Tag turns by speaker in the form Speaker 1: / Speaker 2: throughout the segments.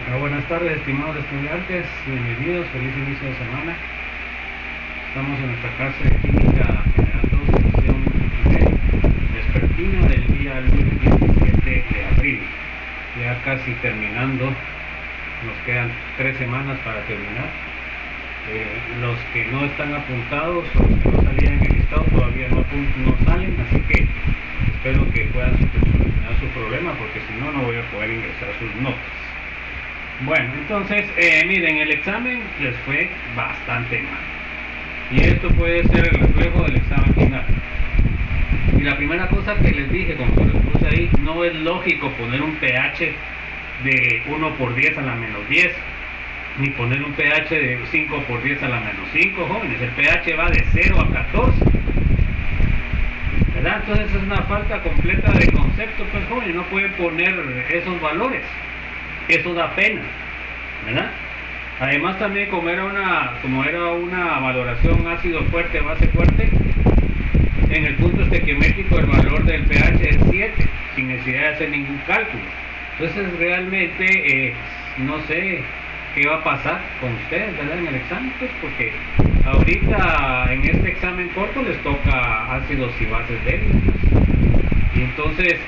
Speaker 1: Buenas tardes, estimados estudiantes, bienvenidos, feliz inicio de semana. Estamos en nuestra clase de Química General 2, sección vespertina del día lunes 17 de abril. Ya casi terminando, nos quedan 3 semanas para terminar. Los que no están apuntados o los que no salían en el listado todavía no salen, así que espero que puedan solucionar su problema, porque si no, no voy a poder ingresar sus notas. Bueno, entonces, miren, el examen les fue bastante mal. Y esto puede ser el reflejo del examen final. Y la primera cosa que les dije, como se les puse ahí, no es lógico poner un pH de 1 por 10 a la menos 10, ni poner un pH de 5 por 10 a la menos 5, jóvenes. El pH va de 0 a 14. ¿Verdad? Entonces es una falta completa de concepto, pues, jóvenes, no pueden poner esos valores. Eso da pena, ¿verdad? Además también como era una valoración ácido fuerte, base fuerte, en el punto estequiométrico el valor del pH es 7, sin necesidad de hacer ningún cálculo. Entonces realmente no sé qué va a pasar con ustedes, ¿verdad? En el examen, pues, porque ahorita en este examen corto les toca ácidos y bases débiles, y entonces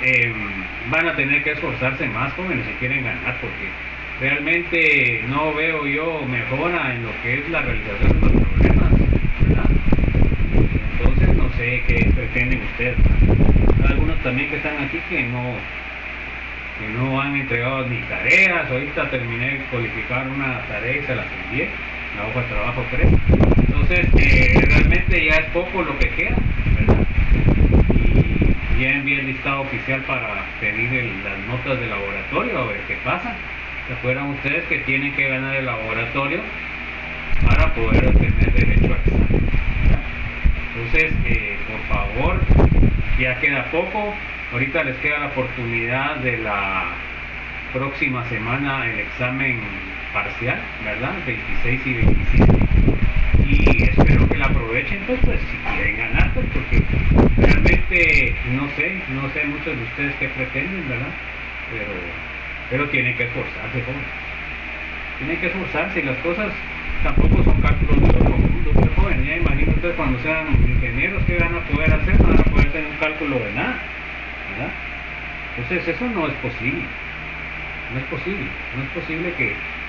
Speaker 1: van a tener que esforzarse más, jóvenes, si quieren ganar, porque realmente no veo yo mejora en lo que es la realización de los problemas, ¿verdad? Entonces no sé qué pretenden ustedes. Hay algunos también que están aquí que no han entregado ni tareas. Ahorita terminé de codificar una tarea y se las envié, la hoja de trabajo 3. Entonces realmente ya es poco lo que queda, ¿verdad? Ya envié el listado oficial para pedir las notas de laboratorio, a ver qué pasa. Recuerdan ustedes que tienen que ganar el laboratorio para poder obtener derecho a examen, ¿verdad? Entonces, por favor, ya queda poco. Ahorita les queda la oportunidad de la próxima semana el examen parcial, ¿verdad? 26 y 27. Y espero que la aprovechen, pues si quieren ganar, pues, porque realmente no sé muchos de ustedes qué pretenden, ¿verdad? Pero tienen que esforzarse, jóvenes. Tienen que esforzarse, y las cosas tampoco son cálculos de otro mundo, pues, jóvenes. Ya imagino ustedes cuando sean ingenieros, ¿qué van a poder hacer? No van a poder hacer un cálculo de nada, ¿verdad? Entonces eso no es posible. No es posible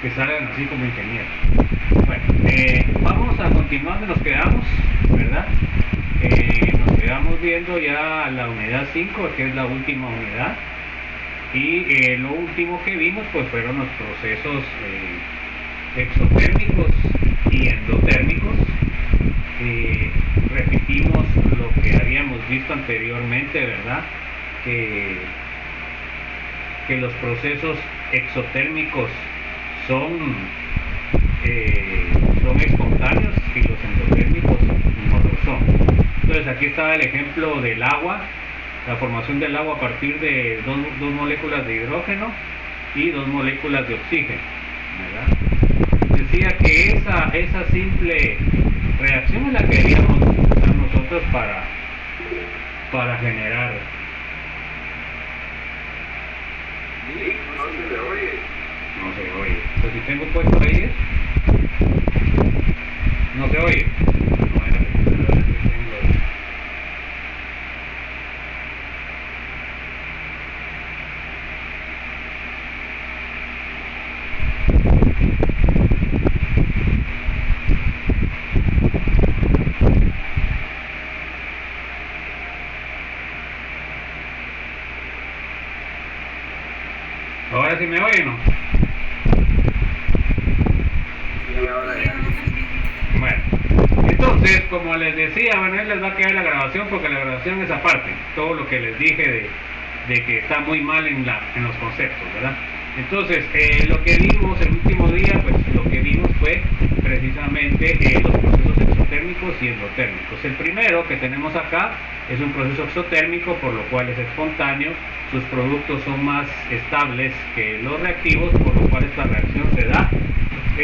Speaker 1: que salgan así como ingenieros. Bueno, vamos a continuar donde nos quedamos, ¿verdad? Nos quedamos viendo ya la unidad 5, que es la última unidad. Y lo último que vimos pues fueron los procesos exotérmicos y endotérmicos. Repetimos lo que habíamos visto anteriormente, ¿verdad? Que los procesos exotérmicos son espontáneos y los endotérmicos no lo son. Entonces aquí estaba el ejemplo del agua, la formación del agua a partir de dos moléculas de hidrógeno y 2 moléculas de oxígeno, ¿verdad? Decía que esa simple reacción es la que queríamos usar nosotros para generar. No se oye. Pues si tengo puesto ahí no se oye. Ahora sí me oyen, ¿no?
Speaker 2: Sí, ahora ya.
Speaker 1: Bueno, entonces, como les decía, bueno, les va a quedar la grabación, porque la grabación es aparte, todo lo que les dije de que está muy mal en los conceptos, ¿verdad? Entonces, lo que vimos el último día, pues lo que vimos fue precisamente los procesos exotérmicos y endotérmicos. El primero que tenemos acá es un proceso exotérmico, por lo cual es espontáneo. Sus productos son más estables que los reactivos, por lo cual esta reacción se da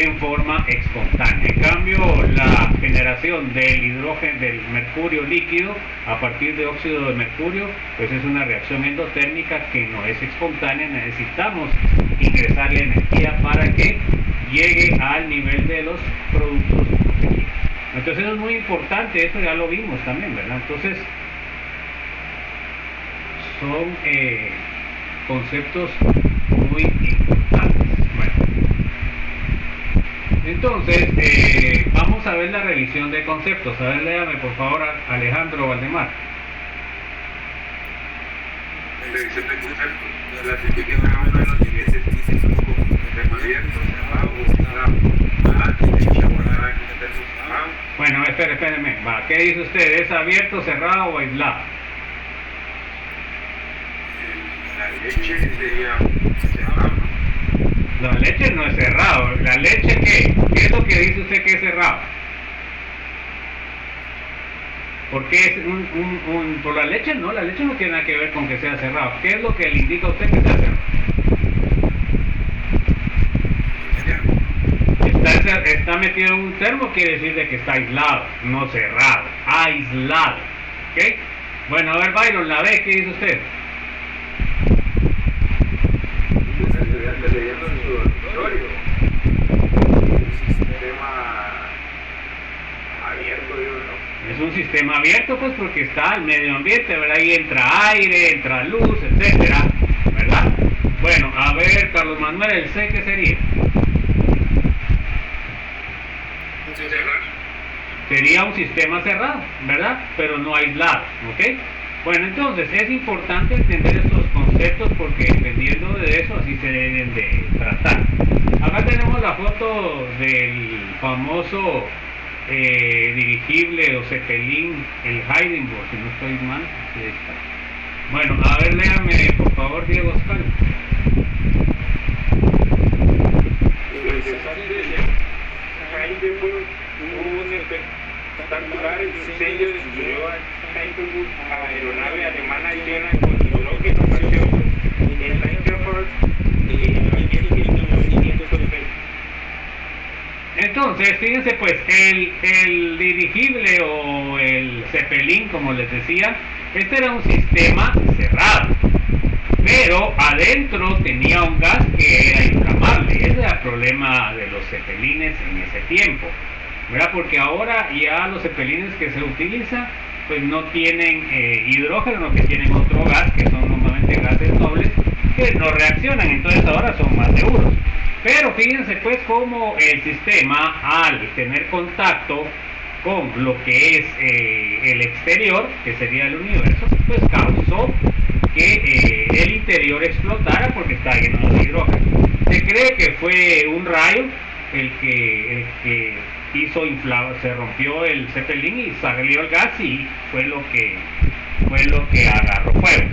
Speaker 1: en forma espontánea. En cambio, la generación del hidrógeno, del mercurio líquido a partir de óxido de mercurio, pues es una reacción endotérmica que no es espontánea. Necesitamos ingresarle energía para que llegue al nivel de los productos protegidos. Entonces eso es muy importante, eso ya lo vimos también, ¿verdad? Entonces son conceptos muy importantes. Bueno, entonces vamos a ver la revisión de conceptos. A ver, léame por favor Alejandro Valdemar.
Speaker 2: Revisión de conceptos. Clasifiquen cada uno de los siguientes tipos como sistema abierto, cerrado o aislado.
Speaker 1: Bueno, espérenme. ¿Qué dice usted? ¿Es abierto, cerrado o aislado?
Speaker 2: La leche sería cerrado.
Speaker 1: La leche no es cerrado. ¿La leche qué? ¿Qué es lo que dice usted que es cerrado? Porque es por la leche no tiene nada que ver con que sea cerrado. ¿Qué es lo que le indica a usted que sea cerrado? Está metido en un termo, quiere decir de que está aislado, no cerrado, aislado. ¿Ok? Bueno, a ver Byron, la B, ¿qué dice usted?
Speaker 2: Leyendo en su dormitorio. Sistema abierto, digo, ¿no?
Speaker 1: Es un sistema abierto, pues porque está el medio ambiente, ¿verdad? Ahí entra aire, entra luz, etcétera, ¿verdad? Bueno, a ver, Carlos Manuel, el C, ¿qué sería? Sería un sistema cerrado, ¿verdad? Pero no aislado, ¿ok? Bueno, entonces es importante entender estos conceptos porque dependiendo de eso así se deben de tratar. Acá tenemos la foto del famoso dirigible o Zeppelin, el Hindenburg, si no estoy mal. Sí, está. Bueno, a ver, léame por favor, Diego Oscar.
Speaker 2: Hindenburg tuvo un espectacular diseño de su nueva Hindenburg aeronave alemana llena con hidrógeno gaseoso en Lancaster en 1920.
Speaker 1: Entonces, fíjense pues, el dirigible o el Zeppelin, como les decía, este era un sistema cerrado, pero adentro tenía un gas que era inflamable. Ese era el problema de los Zeppelines en ese tiempo, ¿verdad? Porque ahora ya los Zeppelines que se utilizan pues no tienen hidrógeno, que tienen otro gas, que son normalmente gases nobles, que no reaccionan, entonces ahora son más seguros. Pero fíjense pues cómo el sistema, al tener contacto con lo que es el exterior, que sería el universo, pues causó que el interior explotara porque está lleno de hidrógeno. Se cree que fue un rayo el que hizo inflar, se rompió el Zeppelin y salió el gas y fue lo que agarró fuego,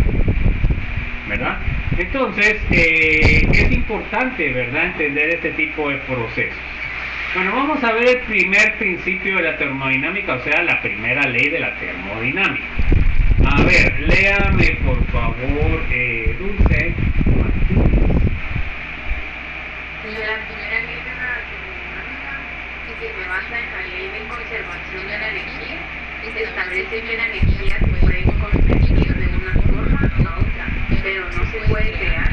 Speaker 1: ¿verdad? Entonces es importante, ¿verdad?, entender este tipo de procesos. Bueno, vamos a ver el primer principio de la termodinámica, o sea, la primera ley de la termodinámica. A ver, léame por favor, Dulce Martínez.
Speaker 3: La primera ley de la termodinámica, que se basa en la ley de conservación de la energía, y se establece que la energía se puede convertir de una forma a otra, pero no se puede crear.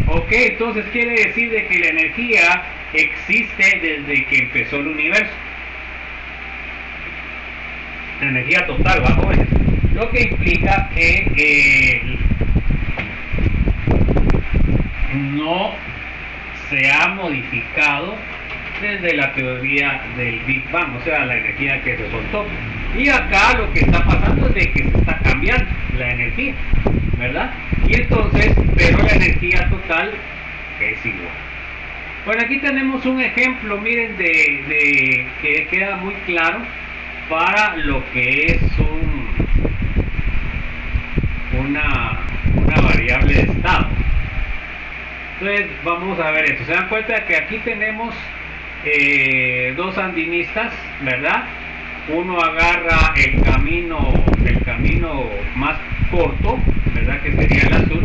Speaker 1: Ok, entonces quiere decir de que la energía existe desde que empezó el universo. La energía total, ¿va, jóvenes? Lo que implica que no se ha modificado desde la teoría del Big Bang, o sea, la energía que se soltó. Y acá lo que está pasando es de que se está cambiando la energía, ¿verdad? Y entonces, pero la energía total es igual. Bueno, aquí tenemos un ejemplo, miren, de que queda muy claro para lo que es una variable de estado. Entonces vamos a ver esto. Se dan cuenta que aquí tenemos dos sandinistas, ¿verdad? Uno agarra el camino más corto, ¿verdad?, que sería el azul,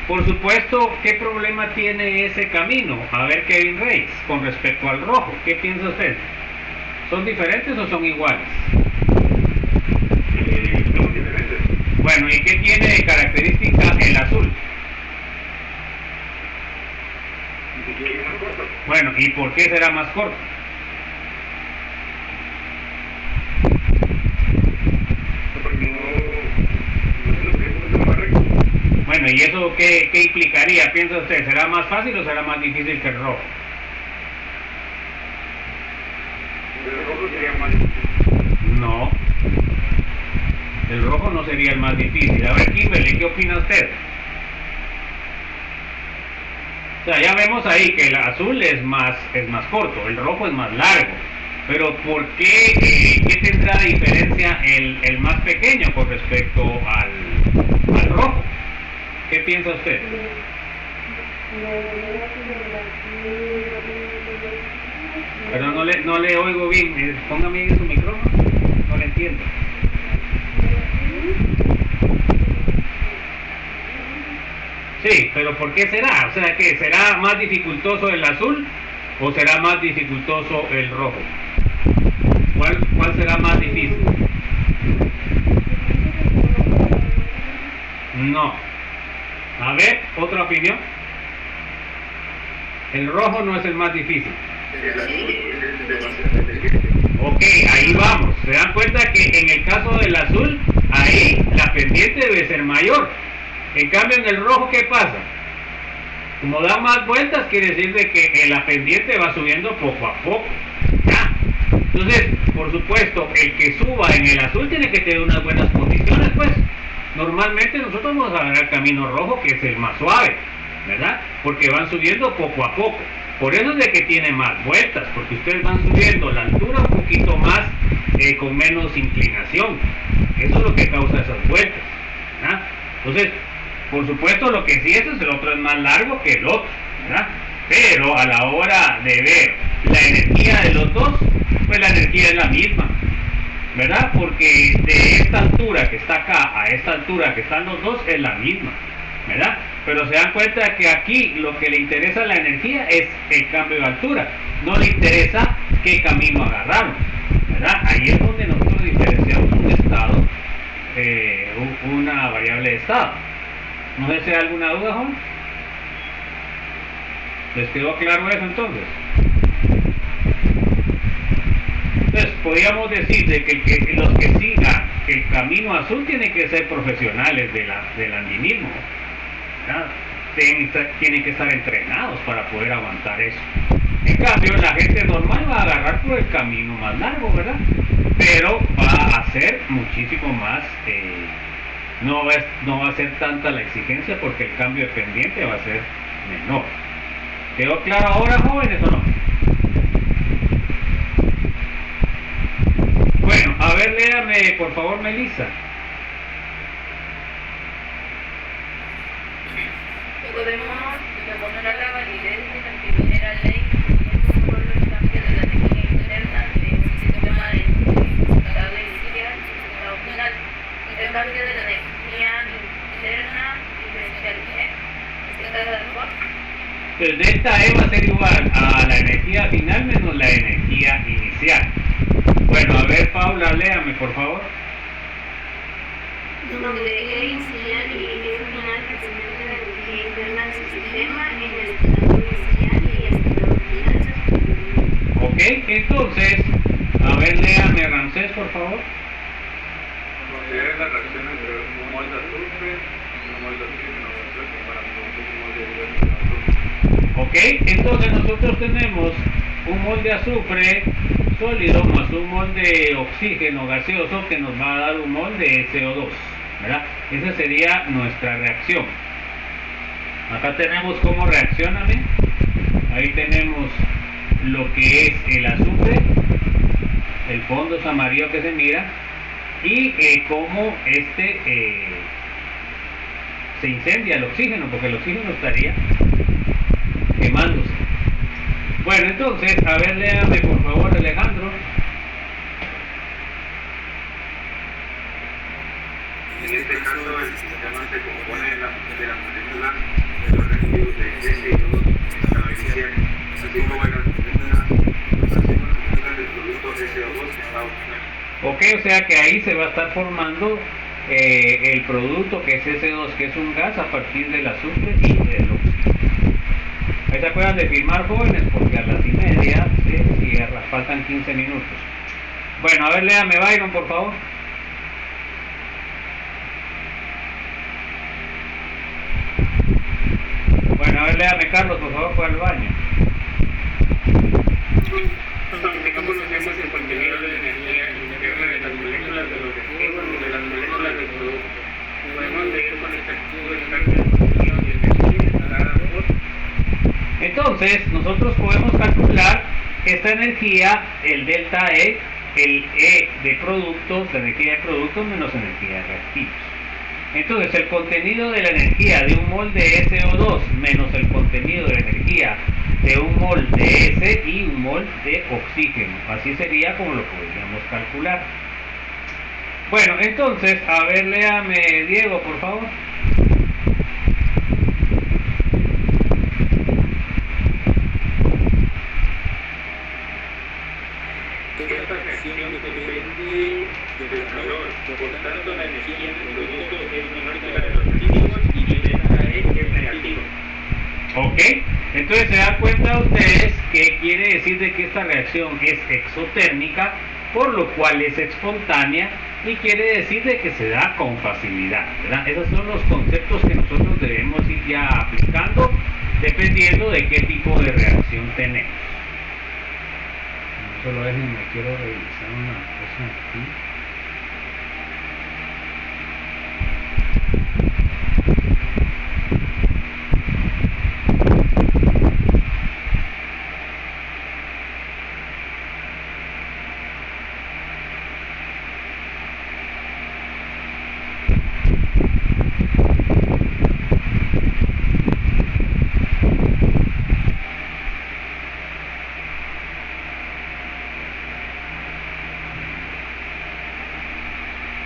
Speaker 1: Por supuesto, ¿qué problema tiene ese camino? A ver, Kevin Reyes, con respecto al rojo, ¿qué piensa usted? ¿Son diferentes o son iguales?
Speaker 2: Son diferentes.
Speaker 1: Bueno, ¿y qué tiene de característica el azul?
Speaker 2: Y es más corto.
Speaker 1: Bueno, ¿y por qué será más corto?
Speaker 2: Porque no es lo que es mucho más recto.
Speaker 1: Bueno, ¿y eso qué implicaría? ¿Piensa usted? ¿Será más fácil o será más difícil que el rojo?
Speaker 2: El rojo sería más difícil.
Speaker 1: No. El rojo no sería el más difícil. A ver, Kimberly, ¿qué opina usted? O sea, ya vemos ahí que el azul es más corto, el rojo es más largo. Pero ¿por qué? ¿Qué tendrá de diferencia el más pequeño con respecto al rojo? ¿Qué piensa usted? Pero no le oigo bien. Póngame en su micrófono. No le entiendo. Sí, pero ¿por qué será? O sea, ¿qué? ¿Será más dificultoso el azul o será más dificultoso el rojo? ¿Cuál será más difícil? No. A ver, ¿otra opinión? El rojo no es el más difícil.
Speaker 2: El azul es bastante difícil.
Speaker 1: Ok, ahí vamos. ¿Se dan cuenta que en el caso del azul, ahí la pendiente debe ser mayor? En cambio, en el rojo, ¿qué pasa? Como da más vueltas, quiere decir de que la pendiente va subiendo poco a poco. ¿Ya? Entonces, por supuesto, el que suba en el azul tiene que tener unas buenas condiciones, pues. Normalmente nosotros vamos a agarrar el camino rojo, que es el más suave, ¿verdad? Porque van subiendo poco a poco. Por eso es de que tiene más vueltas, porque ustedes van subiendo la altura un poquito más, con menos inclinación. Eso es lo que causa esas vueltas, ¿verdad? Entonces, por supuesto, lo que sí es el otro es más largo que el otro, ¿verdad? Pero a la hora de ver la energía de los dos, pues la energía es la misma, ¿verdad? Porque de esta altura que está acá a esta altura que están los dos es la misma, ¿verdad? Pero se dan cuenta que aquí lo que le interesa a la energía es el cambio de altura, no le interesa qué camino agarraron, ¿verdad? Ahí es donde nosotros diferenciamos un estado, una variable de estado. No sé si hay alguna duda, Juan. ¿Les quedó claro eso entonces? Entonces, podríamos decir de que los que sigan el camino azul tienen que ser profesionales del andinismo, ¿verdad? Tienen que estar entrenados para poder aguantar eso. En cambio, la gente normal va a agarrar por el camino más largo, ¿verdad? Pero va a ser muchísimo más, no va a ser tanta la exigencia porque el cambio de pendiente va a ser menor. ¿Quedó claro ahora, jóvenes, o no? Bueno, a ver, léame, por favor, Melissa.
Speaker 3: Podemos demostrar la validez de la primera ley por los cambios de la energía interna de un sistema de estable inicial y estado final. El cambio de la energía interna diferencial E. ¿Está de acuerdo?
Speaker 1: Entonces, delta E va a ser igual a la energía final menos la energía inicial. Bueno, a ver, Paula, léame, por favor.
Speaker 3: Donde E inicial y E final representan la energía interna del sistema en el estado inicial y estado final.
Speaker 1: Ok, entonces, a ver, léame, Ramsés, por favor.
Speaker 2: Consideren la reacción entre un mol de azufre y un mol de oxígeno gaseoso para producir un mol de hidrógeno gaseoso.
Speaker 1: Ok, entonces nosotros tenemos un mol de azufre sólido más un mol de oxígeno gaseoso que nos va a dar un mol de CO2, ¿verdad? Esa sería nuestra reacción. Acá tenemos cómo reacciona, ¿ven? Ahí tenemos lo que es el azufre, el fondo es amarillo que se mira, y cómo se incendia el oxígeno, porque el oxígeno estaría quemándose. Bueno, entonces, a ver, léame por favor, Alejandro.
Speaker 2: En este caso, el sistema se compone de la molécula
Speaker 1: O sea que ahí se va a estar formando el producto que es S2, que es un gas a partir del azufre y del oxígeno. Ahí se acuerdan de firmar, jóvenes, porque a las 1:30 se cierra, faltan 15 minutos. Bueno, a ver, léame Byron, por favor. Bueno, a ver, léame Carlos, por favor, fue al baño.
Speaker 2: Aunque no conocemos el contenido de la energía interna de las moléculas de los residuos o de las moléculas del producto, podemos medir con exactitud el cambio de posición de energía dada por.
Speaker 1: Entonces, nosotros podemos calcular esta energía, el delta E, el E de productos, la energía de productos menos energía de reactivos. Entonces, el contenido de la energía de un mol de SO2 menos el contenido de la energía de un mol de S y un mol de oxígeno. Así sería como lo podríamos calcular. Bueno, entonces, a ver, léame Diego, por favor.
Speaker 2: Esta reacción depende del calor, por tanto la energía del producto es menor que la de los residuos y el delta E es negativo.
Speaker 1: Ok, entonces se dan cuenta ustedes que quiere decir de que esta reacción es exotérmica, por lo cual es espontánea y quiere decir de que se da con facilidad, ¿verdad? Esos son los conceptos que nosotros debemos ir ya aplicando dependiendo de qué tipo de reacción tenemos. Solo déjenme, quiero revisar una cosa aquí.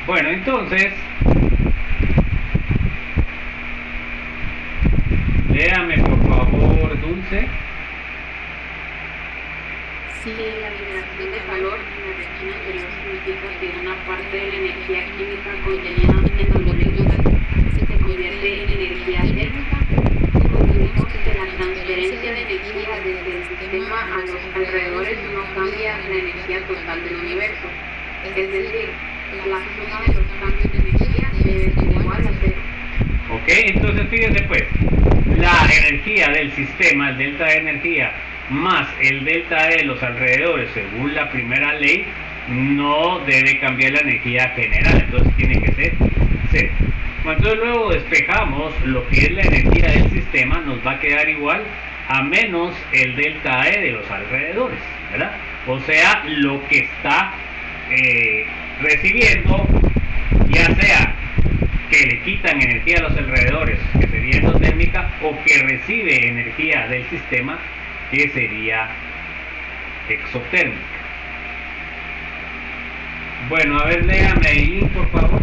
Speaker 1: Bueno, entonces, léame por favor, Dulce.
Speaker 3: Sí, la liberación de calor en la reacción anterior significa que una parte de la energía química contenida en las moléculas se convierte en energía térmica. Concluimos que la transferencia de energía desde el sistema a los alrededores no cambia la energía total del universo. Es decir, la suma de los cambios de energía debe ser igual a cero.
Speaker 1: Ok, entonces fíjense pues, la energía del sistema, el delta de energía, más el delta de los alrededores, según la primera ley, no debe cambiar la energía general, entonces tiene que ser cero. Bueno, entonces luego despejamos lo que es la energía del sistema, nos va a quedar igual a menos el delta E de los alrededores, ¿verdad? O sea, lo que está recibiendo, ya sea que le quitan energía a los alrededores, que sería endotérmica, o que recibe energía del sistema, que sería exotérmica. Bueno, a ver, léame Eileen, por favor.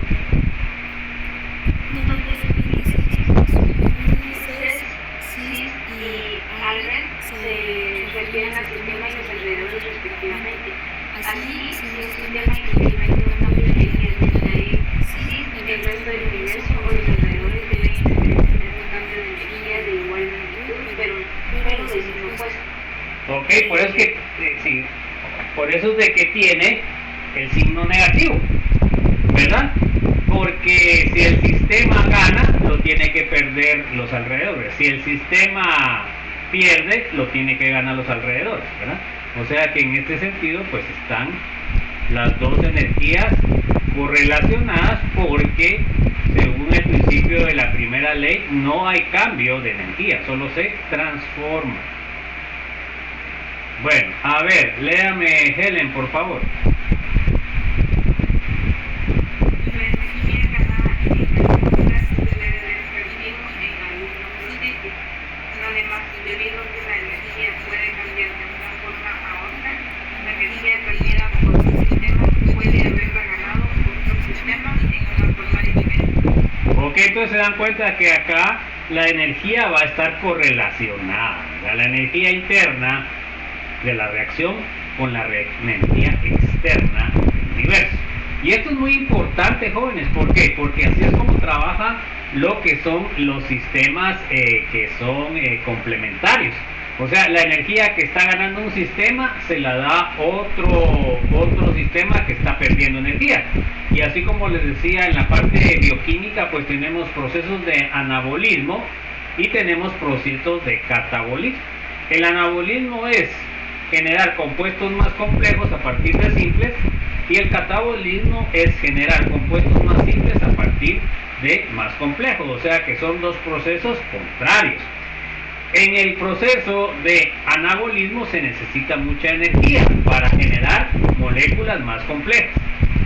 Speaker 3: Cis y Albert se refieren al sistema y los alrededores respectivamente. Así, si un sistema experimenta un cambio de energía de Cis, el resto del universo o los alrededores deben experimentar un cambio de energía de igual magnitud, pero de signo opuesto.
Speaker 1: Ok, por eso es que, sí, por eso es de que tiene el signo negativo, ¿verdad? Porque si el sistema gana, lo tiene que perder los alrededores. Si el sistema pierde, lo tiene que ganar los alrededores, ¿verdad? O sea que en este sentido, pues están las dos energías correlacionadas porque, según el principio de la primera ley, no hay cambio de energía, solo se transforma. Bueno, a ver, léame Helen, por favor.
Speaker 3: Además, debido a que la energía puede cambiar de una forma a otra, la energía perdida por un sistema puede haberla ganado otro sistema en una forma diferente.
Speaker 1: Ok, entonces se dan cuenta que acá la energía va a estar correlacionada, ¿verdad? La energía interna de la reacción con la energía externa del universo. Y esto es muy importante, jóvenes. ¿Por qué? Porque así es como trabaja lo que son los sistemas que son complementarios. O sea, la energía que está ganando un sistema se la da otro sistema que está perdiendo energía. Y así como les decía, en la parte bioquímica, pues tenemos procesos de anabolismo y tenemos procesos de catabolismo. El anabolismo es generar compuestos más complejos a partir de simples, y el catabolismo es generar compuestos más simples a partir de más complejos. O sea que son dos procesos contrarios. En el proceso de anabolismo se necesita mucha energía para generar moléculas más complejas,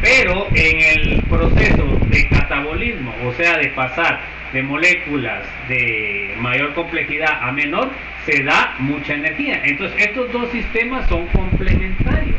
Speaker 1: pero en el proceso de catabolismo, o sea de pasar de moléculas de mayor complejidad a menor, se da mucha energía. Entonces estos dos sistemas son complementarios.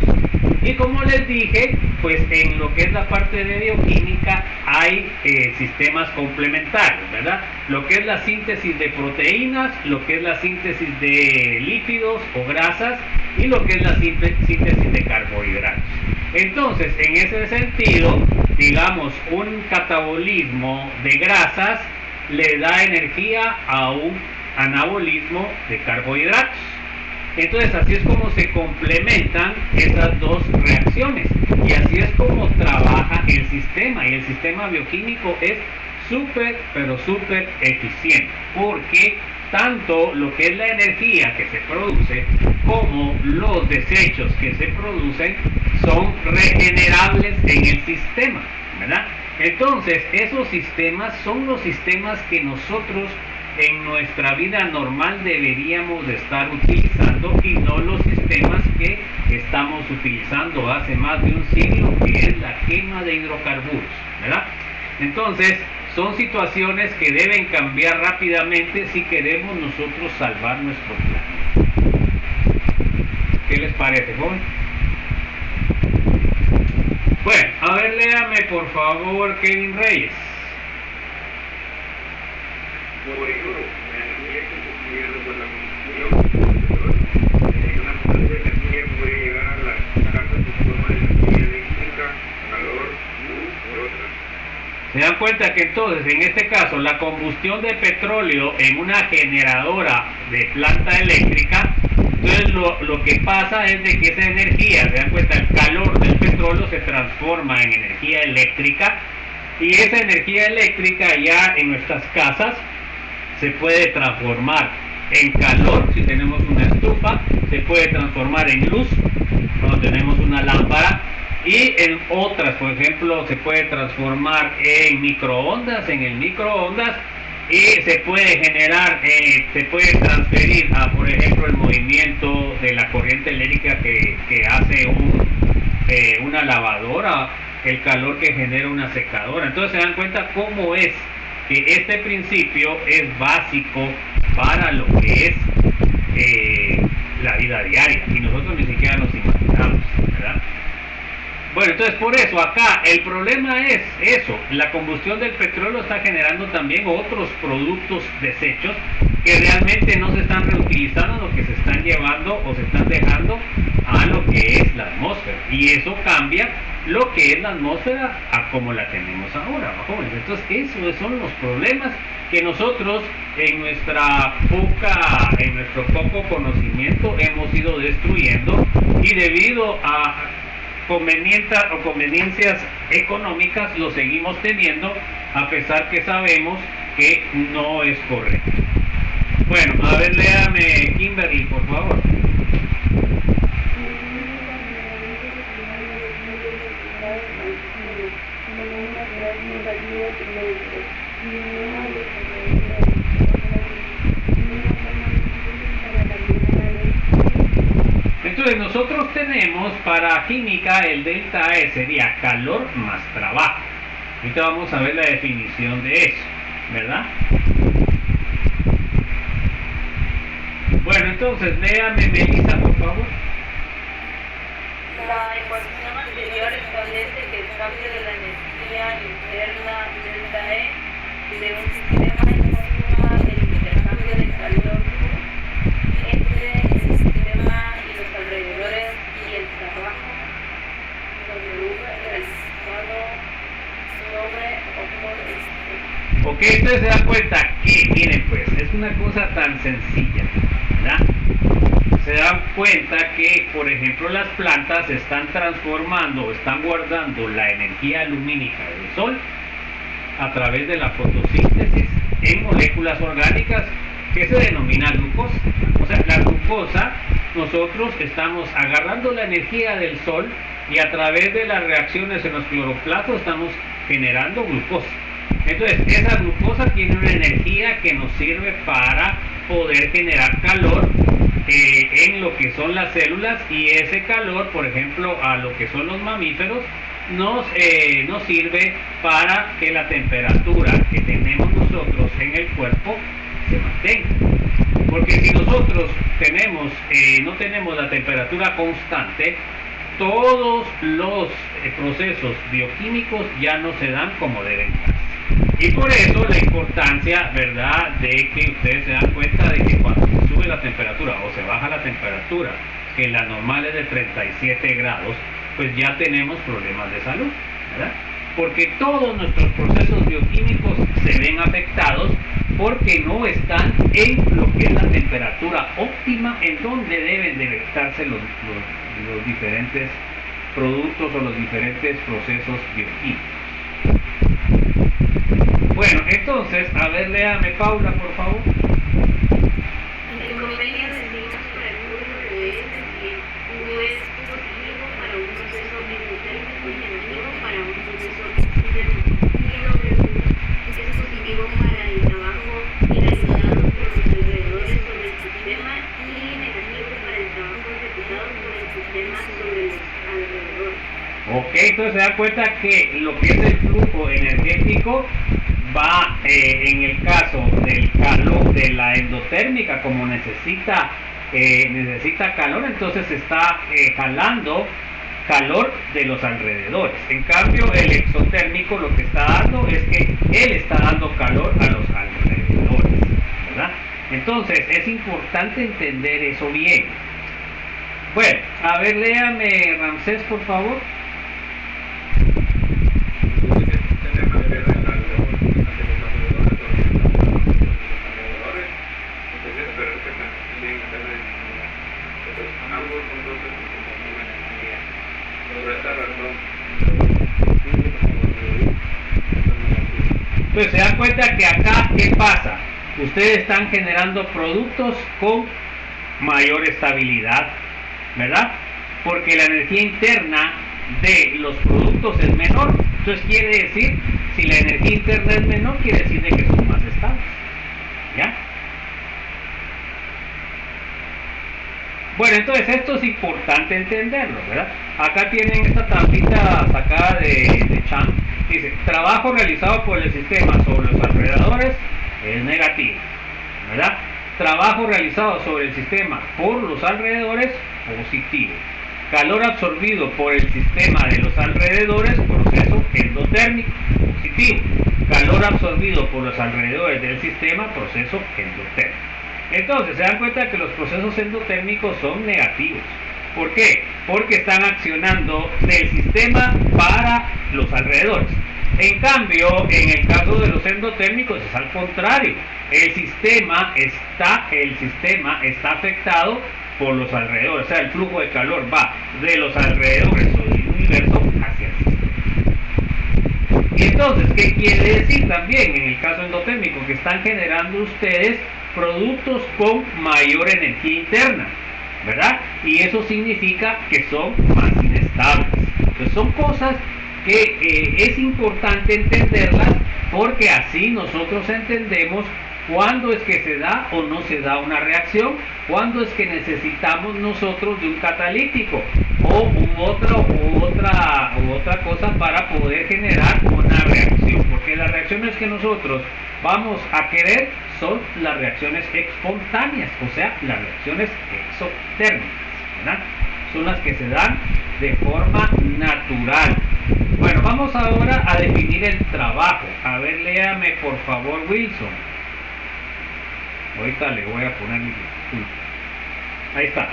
Speaker 1: Y como les dije, pues en lo que es la parte de bioquímica hay sistemas complementarios, ¿verdad? Lo que es la síntesis de proteínas, lo que es la síntesis de lípidos o grasas y lo que es la síntesis de carbohidratos. Entonces, en ese sentido, digamos, un catabolismo de grasas le da energía a un anabolismo de carbohidratos. Entonces así es como se complementan esas dos reacciones y así es como trabaja el sistema. Y el sistema bioquímico es súper, pero súper eficiente, porque tanto lo que es la energía que se produce como los desechos que se producen son regenerables en el sistema, ¿verdad? Entonces esos sistemas son los sistemas que nosotros en nuestra vida normal deberíamos de estar utilizando, y no los sistemas que estamos utilizando hace más de un siglo, que es la quema de hidrocarburos, ¿verdad? Entonces son situaciones que deben cambiar rápidamente si queremos nosotros salvar nuestro planeta. ¿Qué les parece, joven? Bueno, a ver, léame por favor Kevin Reyes.
Speaker 2: Por ello, la energía que se pierde por la combustión de una fuente de energía puede llegar a las casas en forma de energía eléctrica, calor, luz y otras.
Speaker 1: Se dan cuenta que entonces, en este caso, la combustión de petróleo en una generadora de planta eléctrica, entonces lo que pasa es de que esa energía, se dan cuenta, el calor del petróleo se transforma en energía eléctrica, y esa energía eléctrica ya en nuestras casas se puede transformar en calor si tenemos una estufa, se puede transformar en luz cuando tenemos una lámpara, y en otras, por ejemplo, se puede transformar en microondas, en el microondas, y se puede generar, se puede transferir a, por ejemplo, el movimiento de la corriente eléctrica que hace una lavadora, el calor que genera una secadora. Entonces se dan cuenta cómo es que este principio es básico para lo que es la vida diaria, y nosotros ni siquiera nos imaginamos, ¿verdad? Bueno, entonces por eso acá el problema es eso, la combustión del petróleo está generando también otros productos desechos que realmente no se están reutilizando, lo que se están llevando o se están dejando a lo que es la atmósfera, y eso cambia lo que es la atmósfera a como la tenemos ahora, jóvenes. Entonces esos son los problemas que nosotros en nuestro poco conocimiento hemos ido destruyendo, y debido a conveniencias económicas lo seguimos teniendo, a pesar que sabemos que no es correcto. Bueno, a ver, léame Kimberly, por favor. Entonces nosotros tenemos para química el delta E sería calor más trabajo. Ahorita vamos a ver la definición de eso, ¿verdad? Bueno, entonces léame Melissa, por favor.
Speaker 4: La ecuación anterior establece que el cambio de la energía interna delta E de un sistema es la suma del intercambio de calor entre el sistema y los alrededores y el trabajo W realizado
Speaker 1: una cosa tan sencilla, ¿verdad? Se dan cuenta que, por ejemplo, las plantas están transformando, están guardando la energía lumínica del sol a través de la fotosíntesis en moléculas orgánicas que se denomina glucosa. O sea, la glucosa, nosotros estamos agarrando la energía del sol y a través de las reacciones en los cloroplastos estamos generando glucosa. Entonces, esa glucosa tiene una energía que nos sirve para poder generar calor en lo que son las células, y ese calor, por ejemplo, a lo que son los mamíferos, nos sirve para que la temperatura que tenemos nosotros en el cuerpo se mantenga. Porque si nosotros no tenemos la temperatura constante, todos los procesos bioquímicos ya no se dan como deben darse. Y por eso la importancia, ¿verdad?, de que ustedes se dan cuenta de que cuando se sube la temperatura o se baja la temperatura, que la normal es de 37 grados, pues ya tenemos problemas de salud, ¿verdad? Porque todos nuestros procesos bioquímicos se ven afectados porque no están en lo que es la temperatura óptima en donde deben de estarse los diferentes productos o los diferentes procesos bioquímicos. Bueno, entonces, a ver, léame, Paula, por favor.
Speaker 3: El convenio decimos para el número de es que U es positivo para un proceso endotérmico y negativo para un proceso exotérmico. Y W es positivo para el trabajo realizado por los alrededores sobre el sistema y negativo para el trabajo ejecutado por el sistema sobre los alrededores.
Speaker 1: Ok, entonces se da cuenta que lo que es el flujo energético va en el caso del calor de la endotérmica, como necesita calor, entonces está jalando calor de los alrededores. En cambio, el exotérmico lo que está dando es que él está dando calor a los alrededores, ¿verdad? Entonces es importante entender eso bien. Bueno, a ver, léame, Ramsés, por favor. Entonces se dan cuenta que acá, ¿qué pasa? Ustedes están generando productos con mayor estabilidad, ¿verdad? Porque la energía interna de los productos es menor. Entonces quiere decir, si la energía interna es menor, quiere decir de que son más estables, ¿ya? Bueno, entonces esto es importante entenderlo, ¿verdad? Acá tienen esta tablita sacada de Chang. Dice, trabajo realizado por el sistema sobre los alrededores es negativo, ¿verdad? Trabajo realizado sobre el sistema por los alrededores, positivo. Calor absorbido por el sistema de los alrededores, proceso endotérmico, positivo. Calor absorbido por los alrededores del sistema, proceso endotérmico. Entonces, se dan cuenta que los procesos endotérmicos son negativos. ¿Por qué? Porque están accionando del sistema para los alrededores. En cambio, en el caso de los endotérmicos es al contrario. El sistema está afectado por los alrededores. O sea, el flujo de calor va de los alrededores o del universo hacia el sistema. Y entonces, ¿qué quiere decir también en el caso endotérmico? Que están generando ustedes productos con mayor energía interna, ¿verdad? Y eso significa que son más inestables. Entonces son cosas que es importante entenderlas, porque así nosotros entendemos cuándo es que se da o no se da una reacción, cuándo es que necesitamos nosotros de un catalítico o otra cosa para poder generar una reacción, porque las reacciones que nosotros vamos a querer son las reacciones espontáneas, o sea, las reacciones exotérmicas, ¿verdad? Son las que se dan de forma natural. Bueno, vamos ahora a definir el trabajo. A ver, léame por favor, Wilson. Ahorita le voy a poner mi disculpa. Ahí está.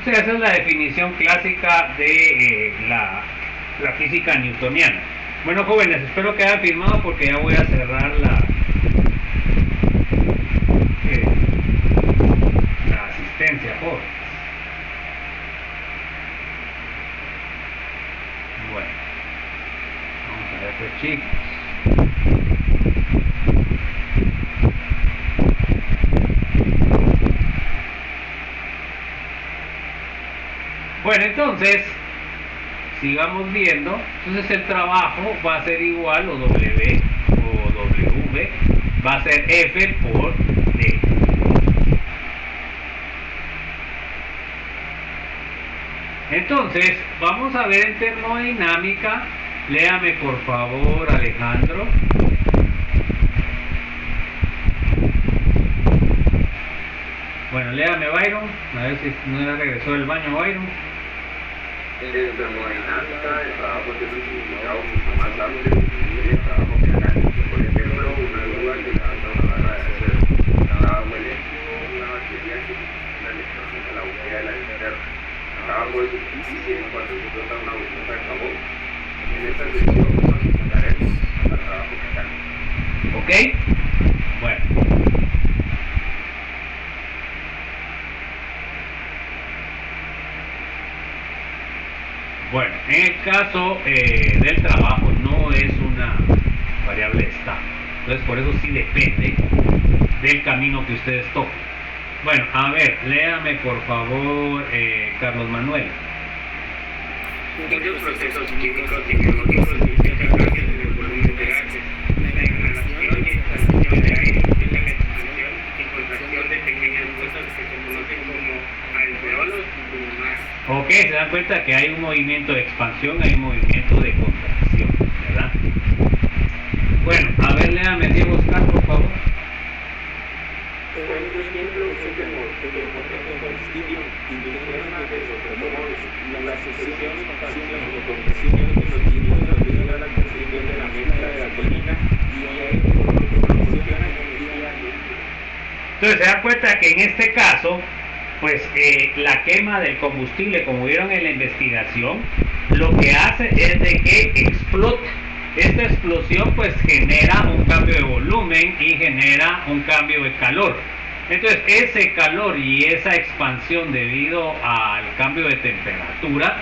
Speaker 1: O sea, esa es la definición clásica de la física newtoniana. Bueno, jóvenes, espero que hayan firmado porque ya voy a cerrar la asistencia, jóvenes. Bueno, vamos a ver pues, chicos. Bueno, entonces, sigamos viendo. Entonces el trabajo va a ser igual, o W, va a ser F por D. Entonces, vamos a ver en termodinámica. Léame por favor, Alejandro. Bueno, léame, Byron. A ver si no ya regresó del baño, Byron.
Speaker 2: En termodinámica, el trabajo tiene un significado mucho más amplio que el trabajo mecánico. Por ejemplo, una grúa que levanta una barra de acero, un trabajo eléctrico, una batería que funciona electrónica a la búsqueda de la linterna, un trabajo de superficie cuando se explota una burbuja de jabón. En esta sección nos enfocaremos al trabajo mecánico.
Speaker 1: ¿Ok? Bueno. Bueno, en el caso del trabajo no es una variable estable. Entonces por eso sí depende del camino que ustedes toquen. Bueno, a ver, léame por favor, Carlos Manuel.
Speaker 2: Muchos procesos químicos y biológicos implican cambios en el volumen de gases, la inhalación y exhalación de aire, y la expansión y contracción de pequeñas bolsas que se conocen como alveolos y pulmonares.
Speaker 1: Ok, se dan cuenta que hay un movimiento de expansión, hay un movimiento de contracción, ¿verdad? Bueno, a ver, léame Diego Oscar, por favor.
Speaker 2: Por ejemplo, el motor de combustión interna de los automóviles, la sucesión y pasión de combustión de los cilindros ayuda a la construcción de la mezcla de gasolina y aire por lo que proporciona energía líquida.
Speaker 1: Entonces se dan cuenta que en este caso, pues la quema del combustible, como vieron en la investigación, lo que hace es de que explota. Esta explosión pues genera un cambio de volumen y genera un cambio de calor. Entonces ese calor y esa expansión debido al cambio de temperatura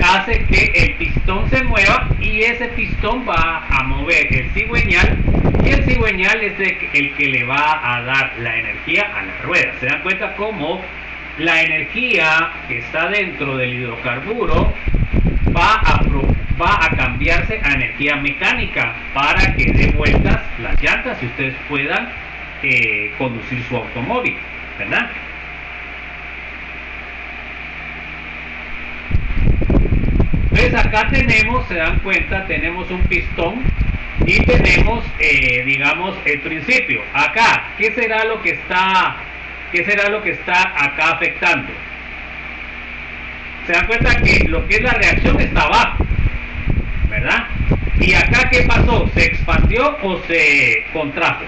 Speaker 1: hace que el pistón se mueva y ese pistón va a mover el cigüeñal y el cigüeñal es el que le va a dar la energía a la rueda. ¿Se dan cuenta cómo la energía que está dentro del hidrocarburo va a cambiarse a energía mecánica para que dé vueltas las llantas y ustedes puedan conducir su automóvil, ¿verdad? Entonces acá tenemos, se dan cuenta, tenemos un pistón y tenemos, digamos, el principio. Acá, ¿qué será lo que está acá afectando? Se dan cuenta que lo que es la reacción está abajo, ¿verdad? Y acá, ¿qué pasó? ¿Se expandió o se contrajo?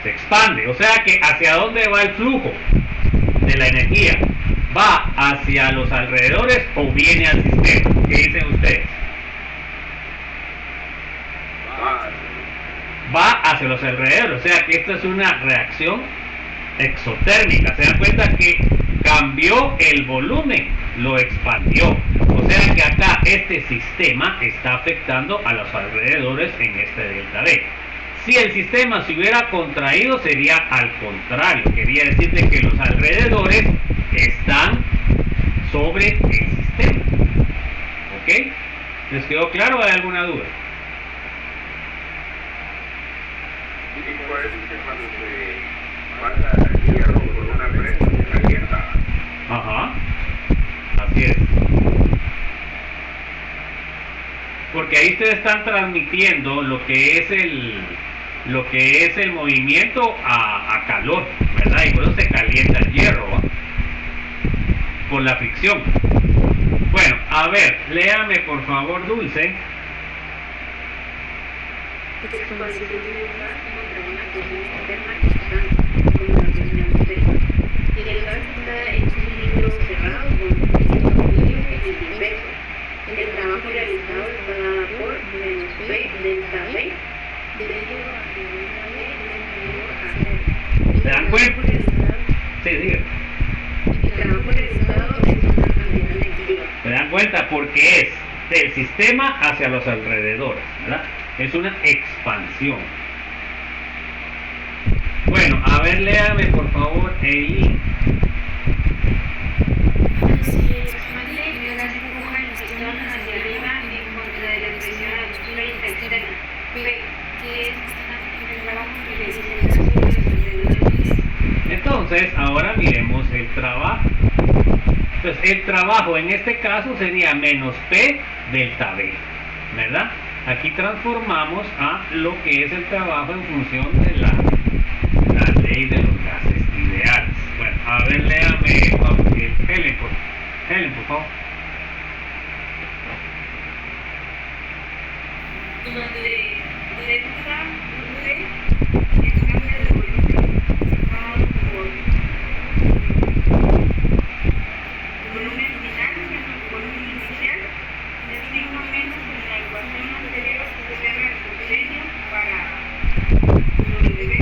Speaker 1: Se expande, o sea que ¿hacia dónde va el flujo de la energía? ¿Va hacia los alrededores o viene al sistema? ¿Qué dicen ustedes? Va hacia los alrededores, o sea que esto es una reacción exotérmica. Se dan cuenta que cambió el volumen, lo expandió, o sea que acá este sistema está afectando a los alrededores en este delta D. Si el sistema se hubiera contraído sería al contrario, quería decirte que los alrededores están sobre el sistema. ¿Ok? ¿Les quedó claro o hay alguna duda?
Speaker 2: Y puede decir que cuando se pasa el hierro por una presa se calienta.
Speaker 1: Ajá, así es. Porque ahí ustedes están transmitiendo lo que es el movimiento a calor, ¿verdad? Y por eso se calienta el hierro, ¿va? Por la fricción. Bueno, a ver, léame por favor, Dulce.
Speaker 3: Expansión de una presión externa constante, como la presión externa. el caso está en un ciclo cerrado con un inverso. El trabajo realizado está dado por menos P delta B debido a que delta B es menor a 0.
Speaker 1: ¿Se dan cuenta? Sí, dígame.
Speaker 3: El trabajo realizado es una cantidad negativa.
Speaker 1: ¿Se dan cuenta? Porque es del sistema hacia los alrededores, ¿verdad? Es una expansión. Bueno, a ver, léame por favor, Eileen.
Speaker 3: Si expande la esponja en sección hacia arriba en contra de la presión atmosférica externa, P, que es el trabajo que realiza el caso de los alrededores.
Speaker 1: Entonces, ahora miremos el trabajo. Entonces, el trabajo en este caso sería menos P delta B, ¿verdad? Aquí transformamos a lo que es el trabajo en función de la ley de los gases ideales. Bueno, a ver, léame, Helen, por favor.
Speaker 4: Donde delta V es cambio de volumen dado por volumen final menos volumen inicial, es signo menos en la ecuación anterior que se reduce para W.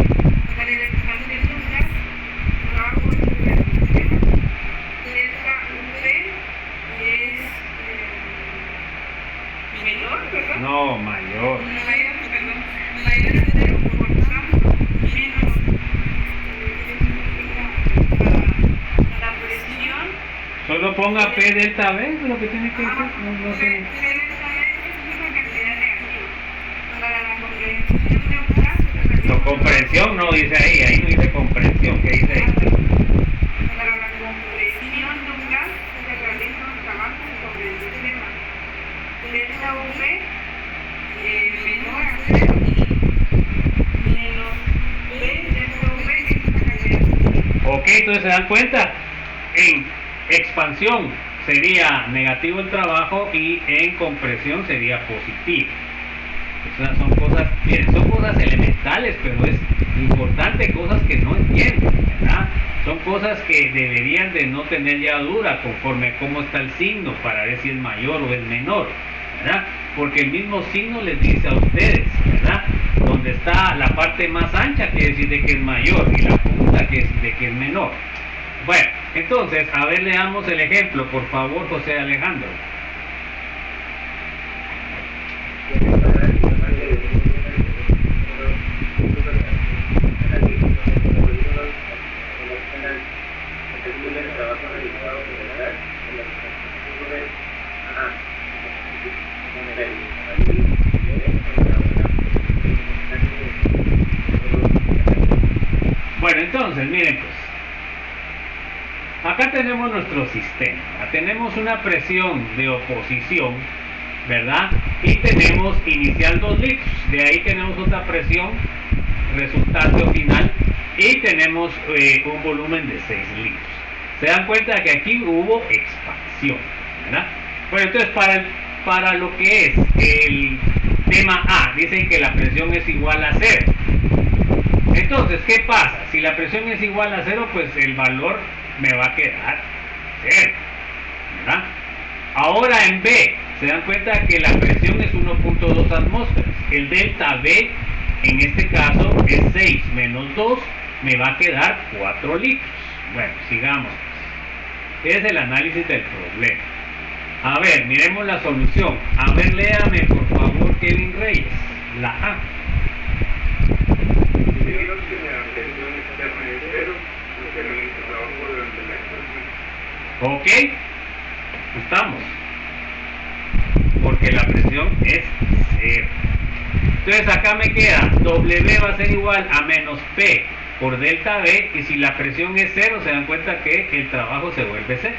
Speaker 4: Para la expansión de un gas, trabajo sobre el sistema, delta V es menor, ¿verdad?
Speaker 1: No, mayor.
Speaker 4: Mayor a 0, por tanto, menos la presión.
Speaker 1: Solo ponga P delta B, es lo que tiene que decir. No sé.
Speaker 4: Es una cantidad negativa. Para la comprensión de un gas,
Speaker 1: No, comprensión no dice ahí no dice comprensión, ¿qué dice ahí?
Speaker 4: para la compresión de un gas se realiza un trabajo sobre el sistema. Delta V menor a 0 y menos B delta V es una cantidad negativa.
Speaker 1: Ok, entonces se dan cuenta, en expansión sería negativo el trabajo y en compresión sería positivo. Esas son cosas, miren, son cosas elementales, pero es importante, cosas que no entienden, ¿verdad? Son cosas que deberían de no tener ya duda conforme a cómo está el signo para ver si es mayor o es menor, ¿verdad? Porque el mismo signo les dice a ustedes, ¿verdad? Donde está la parte más ancha quiere decir de que es mayor y la punta quiere decir de que es menor. Bueno, entonces, a ver, leamos el ejemplo, por favor, José Alejandro. Bueno, entonces, miren pues, acá tenemos nuestro sistema, tenemos una presión de oposición, ¿verdad? Y tenemos inicial 2 litros, de ahí tenemos otra presión resultante o final y tenemos un volumen de 6 litros. Se dan cuenta que aquí hubo expansión, ¿verdad? Bueno, entonces para lo que es el tema A, dicen que la presión es igual a 0. Entonces, ¿qué pasa? Si la presión es igual a 0, pues el valor me va a quedar 0, ¿verdad? Ahora en B, se dan cuenta que la presión es 1.2 atmósferas. El delta B, en este caso, es 6 menos 2, me va a quedar 4 litros. Bueno, sigamos. Es el análisis del problema. A ver, miremos la solución. A ver, léame por favor, Kevin Reyes, la A.
Speaker 2: Debido a que la presión externa es 0, se realiza trabajo durante la expansión.
Speaker 1: ¿Ok? Estamos. Porque la presión es 0. Entonces acá me queda W va a ser igual a menos P por delta B, y si la presión es 0, se dan cuenta que el trabajo se vuelve 0.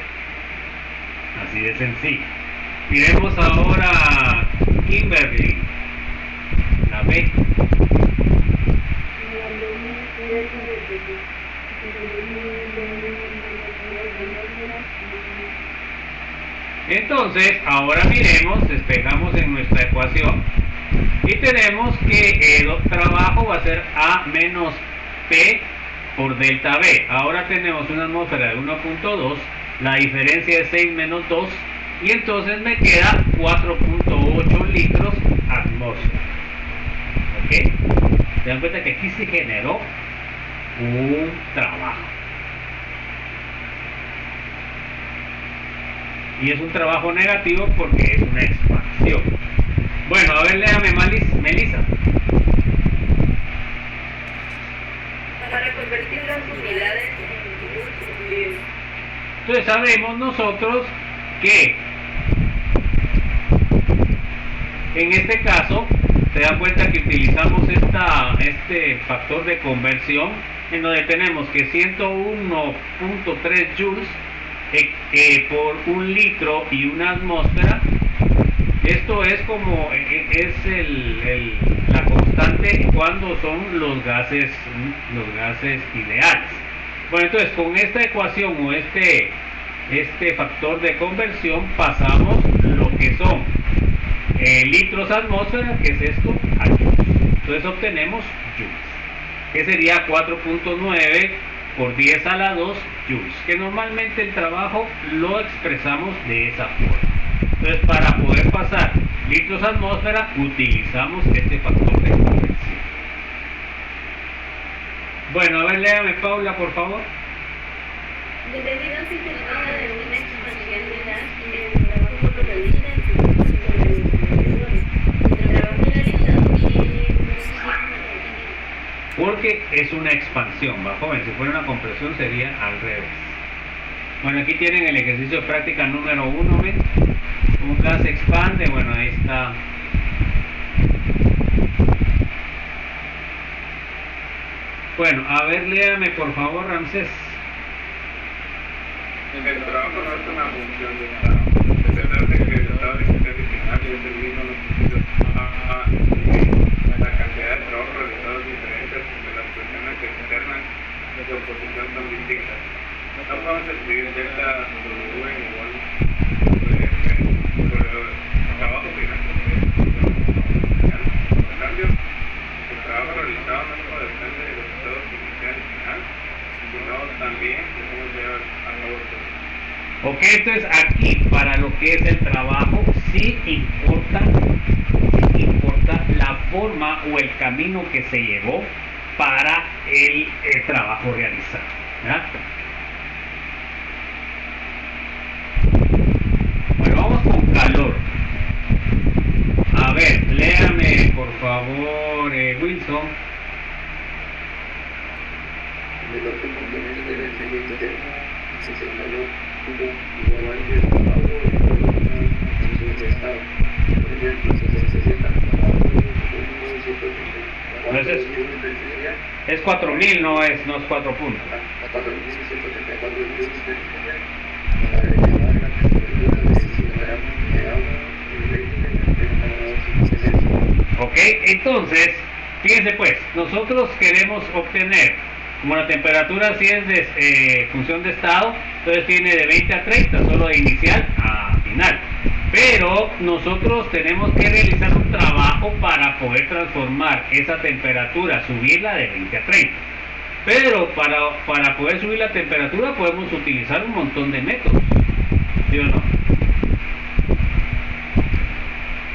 Speaker 1: Así de sencillo. Miremos ahora Kimberly, la B. Entonces, ahora miremos, despegamos en nuestra ecuación y tenemos que el trabajo va a ser A menos P por delta B. Ahora tenemos una atmósfera de 1.2, la diferencia es 6 menos 2, y entonces me queda 4.8 litros atmósfera. ¿Ok? Se dan cuenta que aquí se generó un trabajo. Y es un trabajo negativo porque es una expansión. Bueno, a ver, léame, Melissa.
Speaker 4: Para convertir las unidades en
Speaker 1: Entonces sabemos nosotros que en este caso se dan cuenta que utilizamos este factor de conversión en donde tenemos que 101.3 joules por un litro y una atmósfera. Esto es como la constante cuando son los gases ideales. Bueno, entonces con esta ecuación o este factor de conversión pasamos lo que son litros atmósfera, que es esto, a joules. Entonces obtenemos joules, que sería 4.9 por 10 a la 2 joules, que normalmente el trabajo lo expresamos de esa forma. Entonces, para poder pasar litros atmósfera utilizamos este factor de conversión. Bueno, a ver, léame, Paula, por favor.
Speaker 4: debido a que se trata de una expansión de gas, el trabajo lo realiza en su conjunto de los alrededores. El trabajo realizado tiene un signo
Speaker 1: Porque es una expansión, ¿va, joven? Si fuera una compresión sería al revés. Bueno, aquí tienen el ejercicio de práctica número 1, ¿ven? Un gas se expande, bueno, ahí está. Bueno, a ver, léame por favor, Ramsés.
Speaker 2: El trabajo no es una función de estado. Se trata de que el estado de original es el mismo la cantidad de trabajo realizado es diferente de las presiones externas de su posición son distintas. No podemos escribir delta W igual sobre el trabajo final. En cambio, el trabajo realizado no solo depende de los estados inicial y final, sino también de cómo se lleva a cabo el proceso.
Speaker 1: Ok, entonces aquí para lo que es el trabajo sí importa la forma o el camino que se llevó para el trabajo realizado, ¿verdad? Bueno, vamos con calor. A ver, léame por favor, Wilson.
Speaker 5: De los componentes de la energía interna se señaló igual de trabajo y de estado. Por ejemplo, si se necesita
Speaker 1: Entonces, es 4000, no es 4 puntos.
Speaker 5: a 4134 joules de energía para elevar la temperatura de 5 gramos de agua eléctrica.
Speaker 1: Ok, entonces, fíjense pues, nosotros queremos obtener, como la temperatura sí es de función de estado, entonces tiene de 20 a 30, solo de inicial a final. Pero nosotros tenemos que realizar un trabajo para poder transformar esa temperatura, subirla de 20 a 30. Pero para poder subir la temperatura podemos utilizar un montón de métodos, ¿sí o no?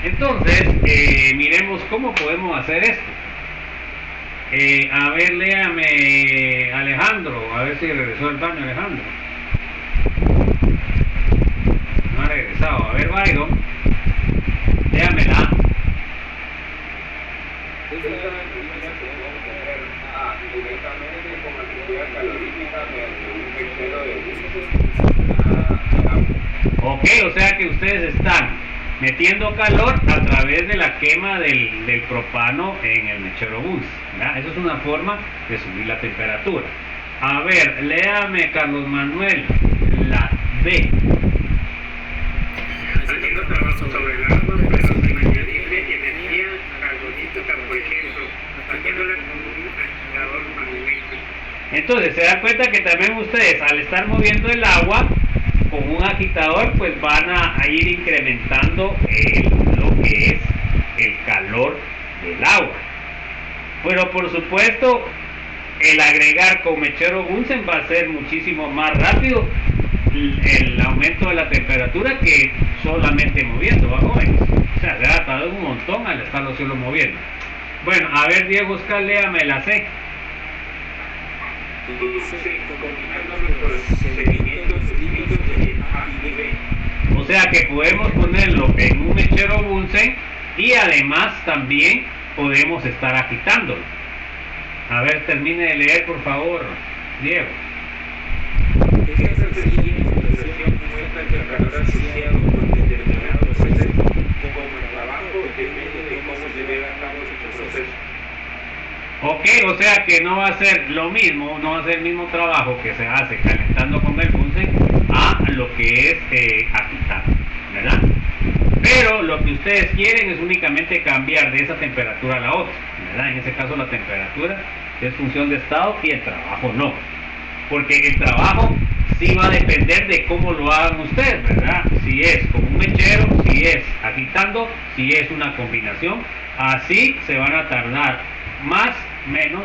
Speaker 1: Entonces, miremos cómo podemos hacer esto. A ver, léame Alejandro, a ver si regresó al baño Alejandro. No ha regresado. A ver, Byron, léamela.
Speaker 2: Directamente como actividad calorífica mediante un mechero de
Speaker 1: Ok, o sea que ustedes están metiendo calor a través de la quema del propano en el mechero bus, ¿verdad? Eso es una forma de subir la temperatura. A ver, léame Carlos Manuel, la B.
Speaker 2: haciendo trabajo sobre el agua, pero sin añadirle energía carbonífica, por ejemplo, haciéndola con un agitador magnético.
Speaker 1: Entonces se dan cuenta que también ustedes al estar moviendo el agua con un agitador pues van a ir incrementando lo que es el calor del agua. Pero por supuesto el agregar con mechero Bunsen va a ser muchísimo más rápido el aumento de la temperatura que solamente moviendo, ¿va, jóvenes? O sea, se va a tardar un montón al estarlo solo moviendo. Bueno, a ver, Diego Oscar, léame la C.
Speaker 2: Combinando nuestros seguimientos distintos de A y B.
Speaker 1: O sea que podemos ponerlo en un mechero Bunsen y además también podemos estar agitándolo. A ver, termine de leer, por favor, Diego.
Speaker 2: Esta sencilla ilustración muestra el temperatura asociado con determinado proceso, como el trabajo depende de cómo se lleva a cabo este proceso.
Speaker 1: Ok, o sea que no va a ser lo mismo, no va a ser el mismo trabajo que se hace calentando con el Bunsen a lo que es agitando, ¿verdad? Pero lo que ustedes quieren es únicamente cambiar de esa temperatura a la otra, ¿verdad? En ese caso la temperatura es función de estado y el trabajo no, porque el trabajo sí va a depender de cómo lo hagan ustedes, ¿verdad? Si es con un mechero, si es agitando, si es una combinación, así se van a tardar más, menos,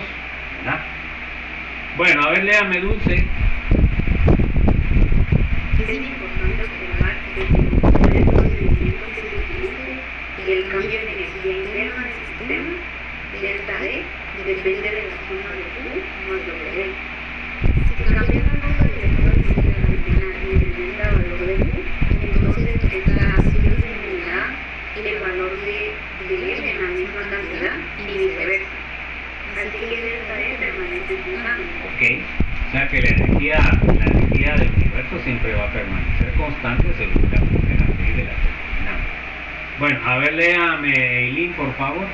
Speaker 1: ¿verdad? Bueno, a ver, léame, Dulce.
Speaker 3: Es importante observar que según el procedimiento que se utilice y el cambio de energía interna del sistema, delta E depende de la suma de Q más W. Si cambian ambos factores de la cadena y incrementa el valor de Q, entonces esta disminuirá el valor de L en la misma cantidad y viceversa. Así que delta E permanece constante.
Speaker 1: Ok, o sea que la energía del universo siempre va a permanecer constante según la primera ley de la termodinámica. Bueno, a ver, léame, Eileen, por favor.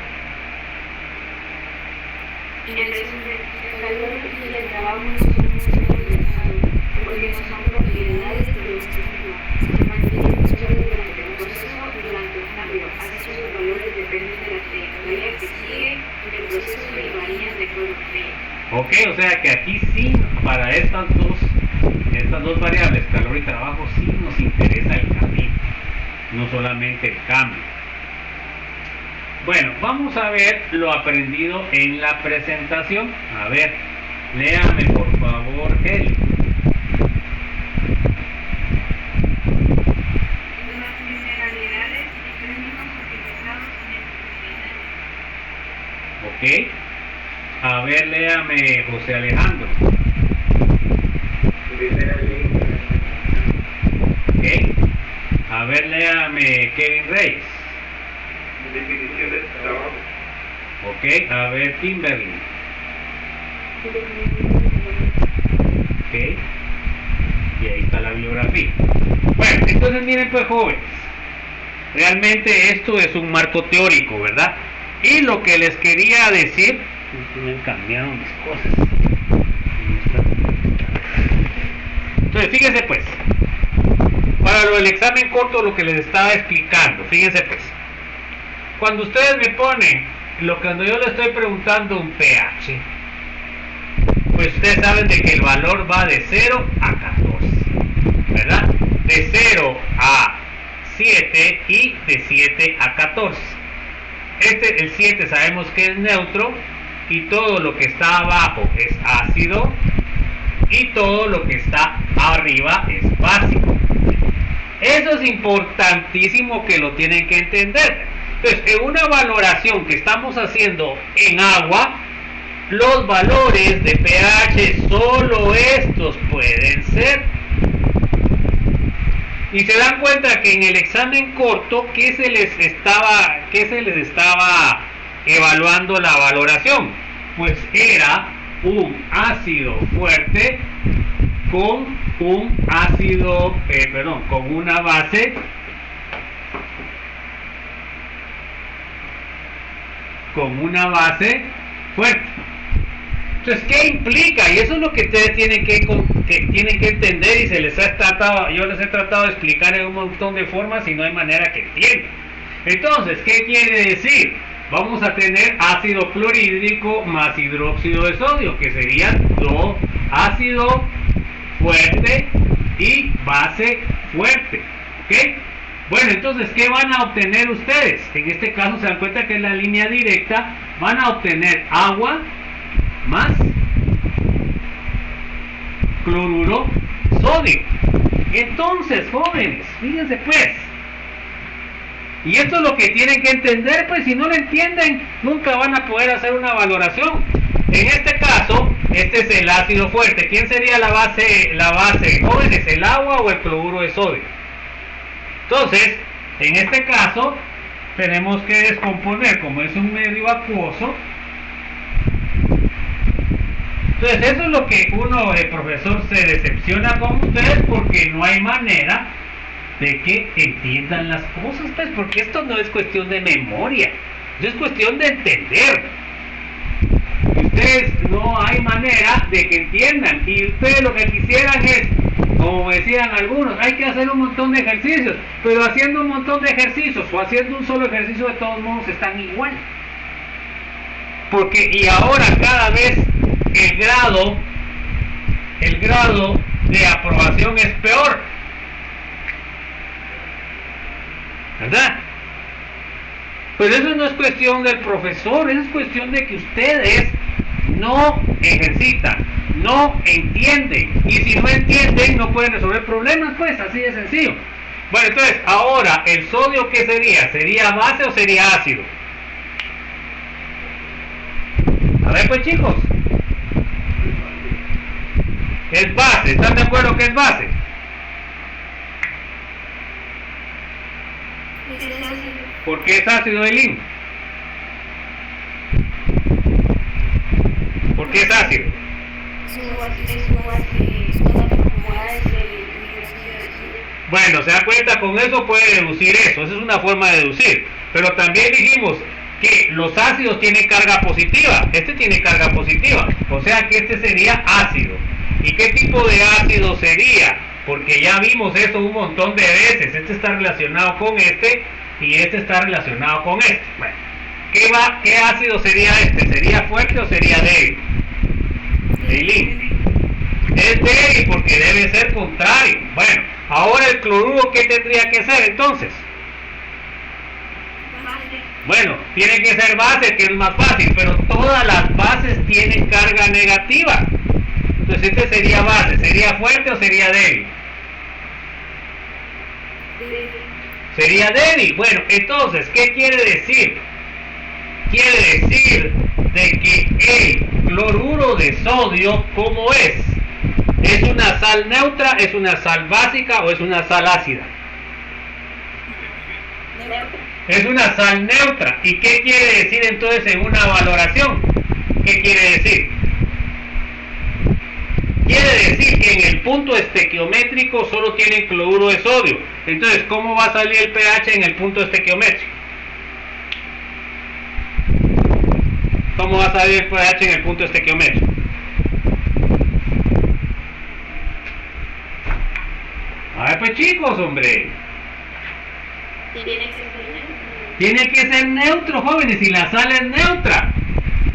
Speaker 4: En resumen, el calor y el trabajo no son conectados, porque no son propiedades de los sistemas. Se mantienen solo durante el proceso y durante el cambio. Así sus valores dependen de la trayectoria que sigue el proceso y varían de acuerdo a ello.
Speaker 1: Ok, o sea que aquí sí, para estas dos variables, calor y trabajo, sí nos interesa el camino, no solamente el cambio. Bueno, vamos a ver lo aprendido en la presentación. A ver, léame por favor, Kelly.
Speaker 4: Las mineralidades y términos utilizados en el procedimiento.
Speaker 1: Ok. A ver, léame, José Alejandro. Ok. A ver, léame, Kevin Reyes.
Speaker 2: Definición del trabajo.
Speaker 1: Ok. A ver, Kimberly. Ok. Y ahí está la bibliografía. Bueno, entonces miren pues, jóvenes. Realmente esto es un marco teórico, ¿verdad? Y lo que les quería decir, me cambiaron mis cosas. Entonces, fíjense pues, para lo del examen corto, lo que les estaba explicando, fíjense pues, cuando ustedes me ponen, cuando yo le estoy preguntando un pH, pues ustedes saben de que el valor va de 0 a 14, ¿verdad? De 0 a 7 y de 7 a 14. El 7 sabemos que es neutro y todo lo que está abajo es ácido y todo lo que está arriba es básico. Eso es importantísimo que lo tienen que entender. Entonces, en una valoración que estamos haciendo en agua, los valores de pH solo estos pueden ser. Y se dan cuenta que en el examen corto, ¿qué se les estaba evaluando la valoración? Pues era un ácido fuerte con con una base fuerte. Entonces, ¿qué implica? Y eso es lo que ustedes tienen que entender, y yo les he tratado de explicar en un montón de formas y no hay manera que entiendan. Entonces, ¿qué quiere decir? Vamos a tener ácido clorhídrico más hidróxido de sodio, que serían ácido fuerte y base fuerte. ¿Ok? Bueno, entonces, ¿qué van a obtener ustedes? En este caso se dan cuenta que es la línea directa. Van a obtener agua más cloruro sódico. Entonces, jóvenes, fíjense pues, y esto es lo que tienen que entender, pues si no lo entienden, nunca van a poder hacer una valoración. En este caso, este es el ácido fuerte. ¿Quién sería la base, jóvenes? ¿El agua o el cloruro de sodio? Entonces, en este caso, tenemos que descomponer, como es un medio acuoso. Entonces, eso es lo que uno, el profesor, se decepciona con ustedes, porque no hay manera de que entiendan las cosas, pues, porque esto no es cuestión de memoria, es cuestión de entender. Ustedes no hay manera de que entiendan, y ustedes lo que quisieran es, como decían algunos, hay que hacer un montón de ejercicios, pero haciendo un montón de ejercicios o haciendo un solo ejercicio de todos modos están igual, porque y ahora cada vez el grado de aprobación es peor, ¿verdad? Pero eso no es cuestión del profesor, eso es cuestión de que ustedes no ejercitan, no entienden, y si no entienden no pueden resolver problemas, pues así de sencillo. Bueno, entonces ahora el sodio, ¿qué sería? ¿Sería base o sería ácido? A ver pues chicos, es base, ¿están de acuerdo que es base? ¿Por qué es ácido el IN? ¿Por qué es ácido? Bueno, se da cuenta, con eso puede deducir eso, esa es una forma de deducir. Pero también dijimos que los ácidos tienen carga positiva, este tiene carga positiva, o sea que este sería ácido. ¿Y qué tipo de ácido sería? Porque ya vimos eso un montón de veces, este está relacionado con este y este está relacionado con este. Bueno, ¿qué ácido sería este? ¿Sería fuerte o sería débil? Débil. Es débil porque debe ser contrario. Bueno, ahora el cloruro, ¿qué tendría que ser entonces? Bueno, tiene que ser base, que es más fácil, pero todas las bases tienen carga negativa. Entonces este sería base, ¿sería fuerte o sería débil? Sería débil. Bueno, entonces, ¿qué quiere decir? Quiere decir de que el cloruro de sodio, ¿cómo es? ¿Es una sal neutra, es una sal básica o es una sal ácida? Es una sal neutra. ¿Y qué quiere decir entonces en una valoración? ¿Qué quiere decir? Quiere decir que en el punto estequiométrico solo tienen cloruro de sodio. Entonces, ¿cómo va a salir el pH en el punto estequiométrico? ¿Cómo va a salir el pH en el punto estequiométrico? A ver pues chicos, hombre. Tiene que ser neutro, jóvenes, y la sal es neutra.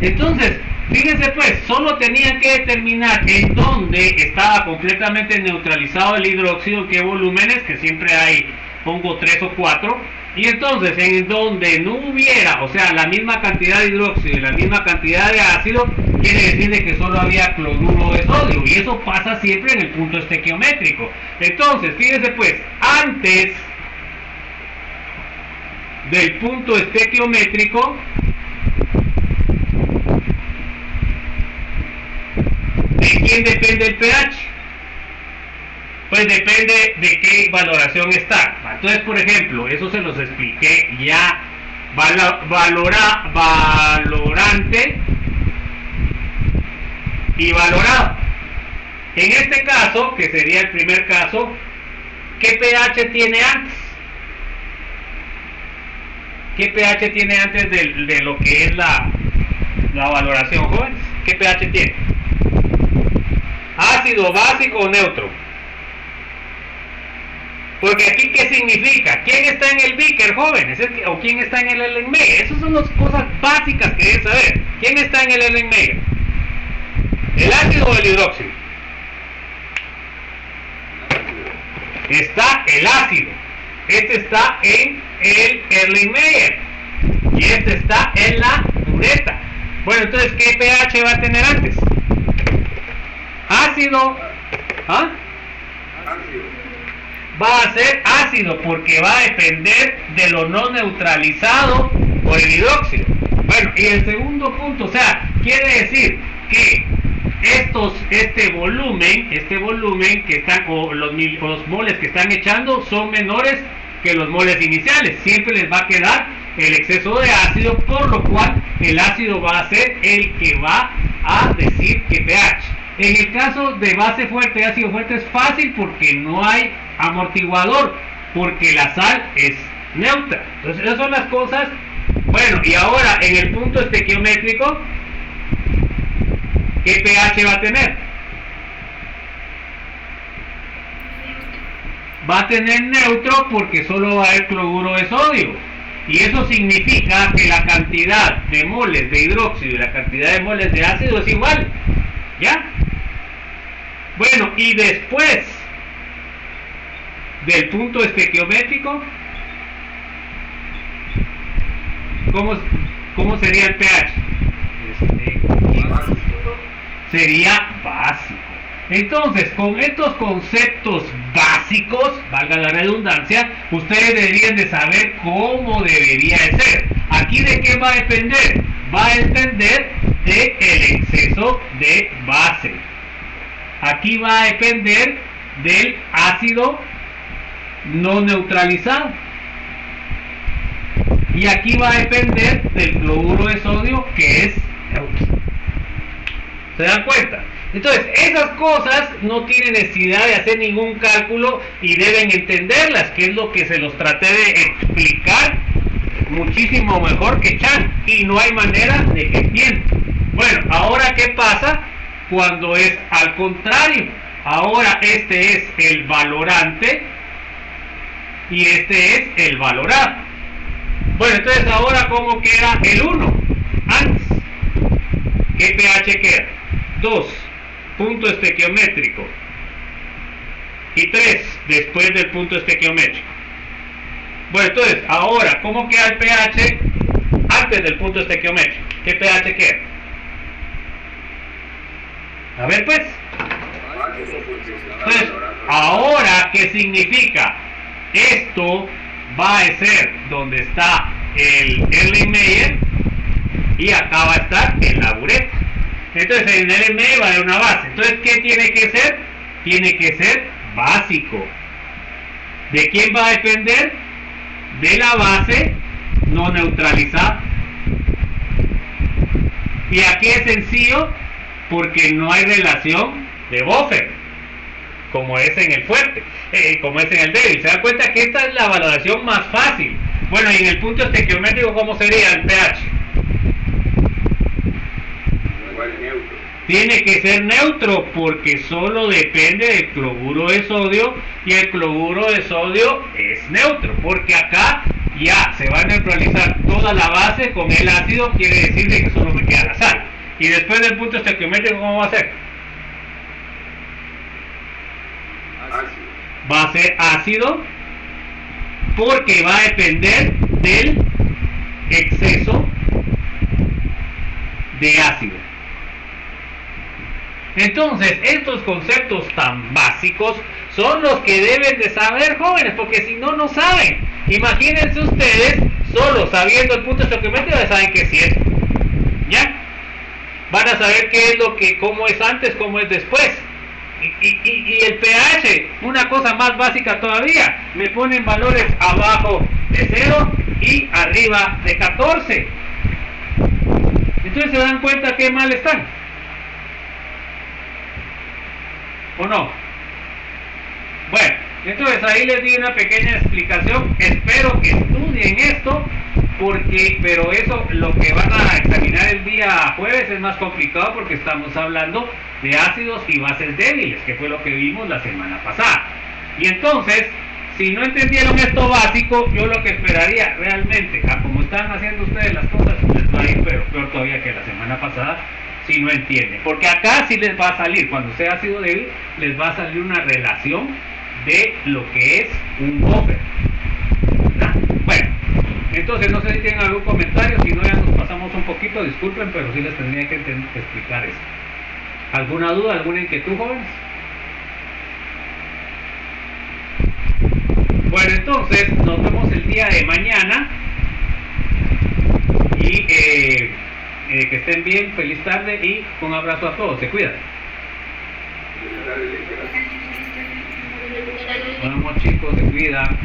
Speaker 1: Entonces, fíjense pues, solo tenían que determinar en dónde estaba completamente neutralizado el hidróxido, en qué volúmenes, que siempre hay, pongo 3 o 4, y entonces en donde no hubiera, o sea, la misma cantidad de hidróxido y la misma cantidad de ácido, quiere decir de que solo había cloruro de sodio, y eso pasa siempre en el punto estequiométrico. Entonces, fíjense pues, antes del punto estequiométrico, ¿de quién depende el pH? Pues depende de qué valoración está. Entonces, por ejemplo, eso se los expliqué ya. Valorante y valorado. En este caso, que sería el primer caso, ¿qué pH tiene antes? ¿Qué pH tiene antes de lo que es la valoración, jóvenes? ¿Qué pH tiene? ¿Ácido, básico o neutro? Porque aquí, ¿qué significa? ¿Quién está en el beaker, jóvenes? ¿O quién está en el Erlenmeyer? Esas son las cosas básicas que deben saber. ¿Quién está en el Erlenmeyer? ¿El ácido o el hidróxido? Está el ácido. Este está en el Erlenmeyer. Y este está en la bureta. Bueno, entonces, ¿qué pH va a tener antes? Ácido ¿Ah?
Speaker 2: Ácido.
Speaker 1: Va a ser ácido porque va a depender de lo no neutralizado por el hidróxido. Bueno, y el segundo punto, o sea, quiere decir que este volumen que están, o los moles que están echando son menores que los moles iniciales. Siempre les va a quedar el exceso de ácido, por lo cual el ácido va a ser el que va a decir que pH. En el caso de base fuerte, ácido fuerte, es fácil porque no hay amortiguador, porque la sal es neutra. Entonces esas son las cosas. Bueno, y ahora en el punto estequiométrico, ¿qué pH va a tener? Va a tener neutro porque solo va a haber cloruro de sodio. Y eso significa que la cantidad de moles de hidróxido y la cantidad de moles de ácido es igual. ¿Ya? Bueno, y después del punto estequiométrico, ¿cómo sería el pH? Sería básico. Entonces, con estos conceptos básicos, valga la redundancia, ustedes deberían de saber cómo debería de ser. ¿Aquí de qué va a depender? Va a depender del exceso de base. Aquí va a depender del ácido no neutralizado. Y aquí va a depender del cloruro de sodio, que es neutro. ¿Se dan cuenta? Entonces, esas cosas no tienen necesidad de hacer ningún cálculo y deben entenderlas, que es lo que se los traté de explicar muchísimo mejor que Chan, y no hay manera de que entiendan. Bueno, ahora ¿qué pasa cuando es al contrario? Ahora este es el valorante y este es el valorado. Bueno, entonces ahora ¿cómo queda el 1? Antes, ¿qué pH queda? 2, punto estequiométrico, y 3 después del punto estequiométrico. Bueno, entonces ahora ¿cómo queda el pH antes del punto estequiométrico? ¿Qué pH queda? A ver pues. Entonces, ahora ¿qué significa? Esto va a ser donde está el Erlenmeyer y acá va a estar el Labourette. Entonces en el M va a haber una base. Entonces, ¿qué tiene que ser? Tiene que ser básico. ¿De quién va a depender? De la base no neutralizada. Y aquí es sencillo porque no hay relación de buffer, como es en el fuerte, como es en el débil. ¿Se dan cuenta que esta es la valoración más fácil? Bueno, y en el punto estequiométrico, ¿cómo sería el pH? Tiene que ser neutro porque solo depende del cloruro de sodio, y el cloruro de sodio es neutro porque acá ya se va a neutralizar toda la base con el ácido, quiere decir que solo me queda la sal. Y después del punto estequiométrico, ¿cómo va a ser? Va a ser ácido porque va a depender del exceso de ácido. Entonces, estos conceptos tan básicos son los que deben de saber, jóvenes, porque si no, no saben. Imagínense ustedes, solo sabiendo el punto estequiométrico, ya saben que es cierto. ¿Ya? Van a saber qué es lo que, cómo es antes, cómo es después. Y el pH, una cosa más básica todavía, me ponen valores abajo de 0 y arriba de 14. Entonces se dan cuenta qué mal están. ¿O no? Bueno, entonces ahí les di una pequeña explicación. Espero que estudien esto, pero eso, lo que van a examinar el día jueves, es más complicado porque estamos hablando de ácidos y bases débiles, que fue lo que vimos la semana pasada. Y entonces, si no entendieron esto básico, yo lo que esperaría realmente, como están haciendo ustedes las cosas, les va a ir peor todavía que la semana pasada, si no entienden. Porque acá sí les va a salir, cuando sea ácido débil, les va a salir una relación de lo que es un buffer. ¿Verdad? Bueno, entonces no sé si tienen algún comentario, si no ya nos pasamos un poquito, disculpen, pero sí les tendría que explicar eso. ¿Alguna duda, alguna inquietud, jóvenes? Bueno, entonces nos vemos el día de mañana y que estén bien, feliz tarde y un abrazo a todos, se cuidan. Vamos chicos, se cuidan.